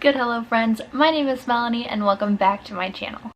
Good hello friends, my name is Melanie and welcome back to my channel.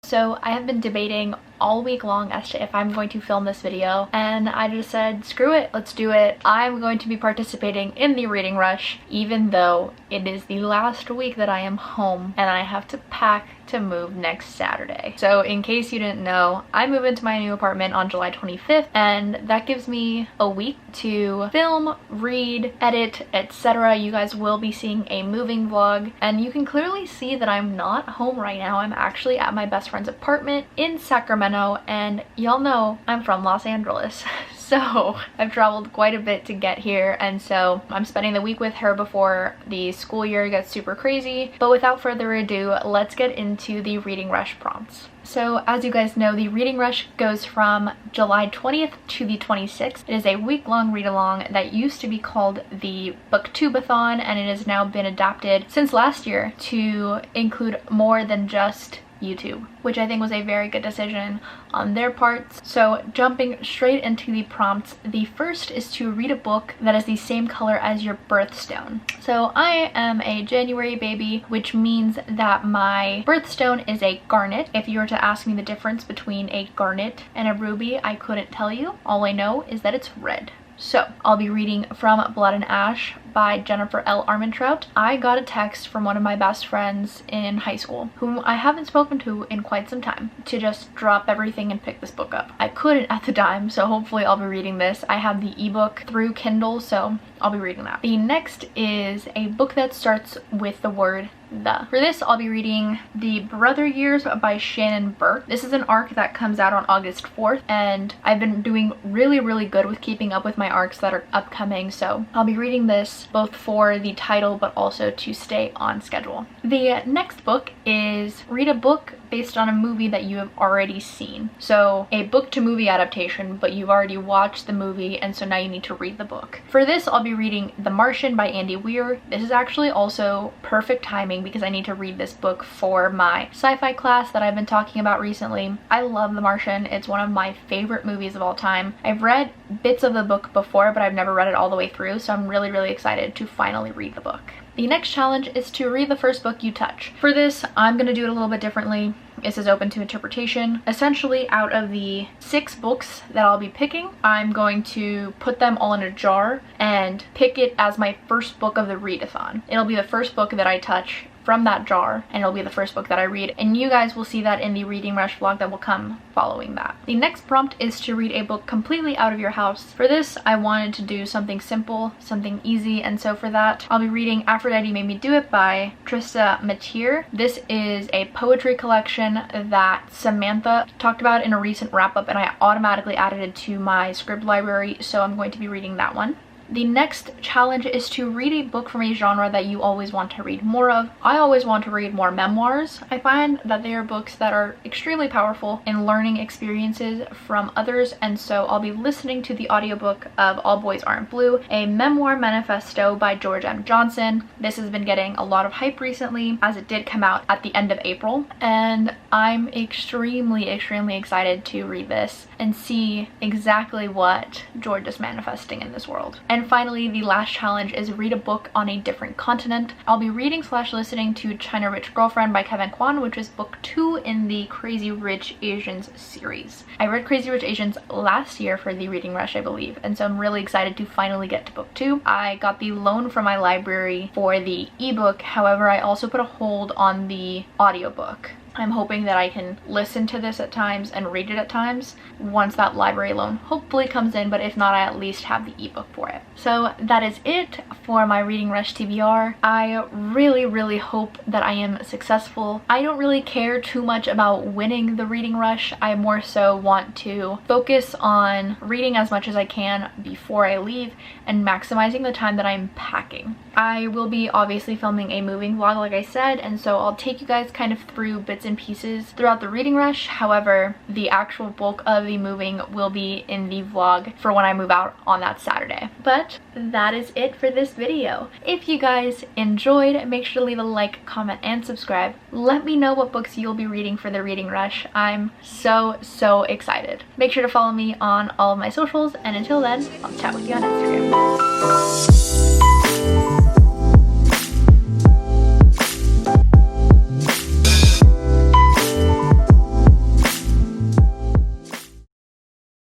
So I have been debating all week long as to if I'm going to film this video, and I just said screw it, let's do it. I'm going to be participating in the reading rush even though it is the last week that I am home and I have to pack to move next Saturday. So in case you didn't know, I move into my new apartment on July 25th and that gives me a week to film, read, edit, etc. You guys will be seeing a moving vlog and you can clearly see that I'm not home right now. I'm actually at my best friend's apartment in Sacramento, and y'all know I'm from Los Angeles. So I've traveled quite a bit to get here, and so I'm spending the week with her before the school year gets super crazy. But without further ado, let's get into the reading rush prompts. So as you guys know, the reading rush goes from July 20th to the 26th. It is a week-long read-along that used to be called the Booktubeathon, and it has now been adapted since last year to include more than just YouTube, which I think was a very good decision on their parts. So jumping straight into the prompts, the first is to read a book that is the same color as your birthstone. So I am a January baby, which means that my birthstone is a garnet. If you were to ask me the difference between a garnet and a ruby, I couldn't tell you. All I know is that it's red. So I'll be reading From Blood and Ash by Jennifer L. Armentrout. I got a text from one of my best friends in high school, whom I haven't spoken to in quite some time, to just drop everything and pick this book up. I couldn't at the time, so hopefully I'll be reading this. I have the ebook through Kindle, so I'll be reading that. The next is a book that starts with the word the. For this, I'll be reading The Brother Years by Shannon Burke. This is an arc that comes out on August 4th, and I've been doing really good with keeping up with my arcs that are upcoming, so I'll be reading this both for the title but also to stay on schedule. The next book is read a book based on a movie that you have already seen. So a book to movie adaptation, but you've already watched the movie and so now you need to read the book. For this, I'll be reading The Martian by Andy Weir. This is actually also perfect timing because I need to read this book for my sci-fi class that I've been talking about recently. I love The Martian. It's one of my favorite movies of all time. I've read bits of the book before, but I've never read it all the way through, so I'm really excited to finally read the book. The next challenge is to read the first book you touch. For this, I'm gonna do it a little bit differently. This is open to interpretation. Essentially, out of the 6 books that I'll be picking, I'm going to put them all in a jar and pick it as my first book of the readathon. It'll be the first book that I touch from that jar, and it'll be the first book that I read, and you guys will see that in the reading rush vlog that will come following that. The next prompt is to read a book completely out of your house. For this, I wanted to do something simple, something easy, and so for that, I'll be reading Aphrodite Made Me Do It by Trista Matier. This is a poetry collection that Samantha talked about in a recent wrap-up, and I automatically added it to my script library, so I'm going to be reading that one. The next challenge is to read a book from a genre that you always want to read more of. I always want to read more memoirs. I find that they are books that are extremely powerful in learning experiences from others, and so I'll be listening to the audiobook of All Boys Aren't Blue, a memoir manifesto by George M. Johnson. This has been getting a lot of hype recently as it did come out at the end of April, and I'm extremely excited to read this and see exactly what George is manifesting in this world. And finally, the last challenge is read a book on a different continent. I'll be reading / listening to China Rich Girlfriend by Kevin Kwan, which is book 2 in the Crazy Rich Asians series. I read Crazy Rich Asians last year for the reading rush, I believe, and so I'm really excited to finally get to book 2. I got the loan from my library for the ebook, however, I also put a hold on the audiobook. I'm hoping that I can listen to this at times and read it at times once that library loan hopefully comes in, but if not, I at least have the ebook for it. So that is it for my reading rush TBR. I really hope that I am successful. I don't really care too much about winning the reading rush. I more so want to focus on reading as much as I can before I leave and maximizing the time that I'm packing. I will be obviously filming a moving vlog like I said, and so I'll take you guys kind of through bits and pieces throughout the reading rush. However, the actual bulk of the moving will be in the vlog for when I move out on that Saturday. But that is it for this video. If you guys enjoyed, make sure to leave a like, comment, and subscribe. Let me know what books you'll be reading for the reading rush. I'm so excited. Make sure to follow me on all of my socials, and until then, I'll chat with you on Instagram.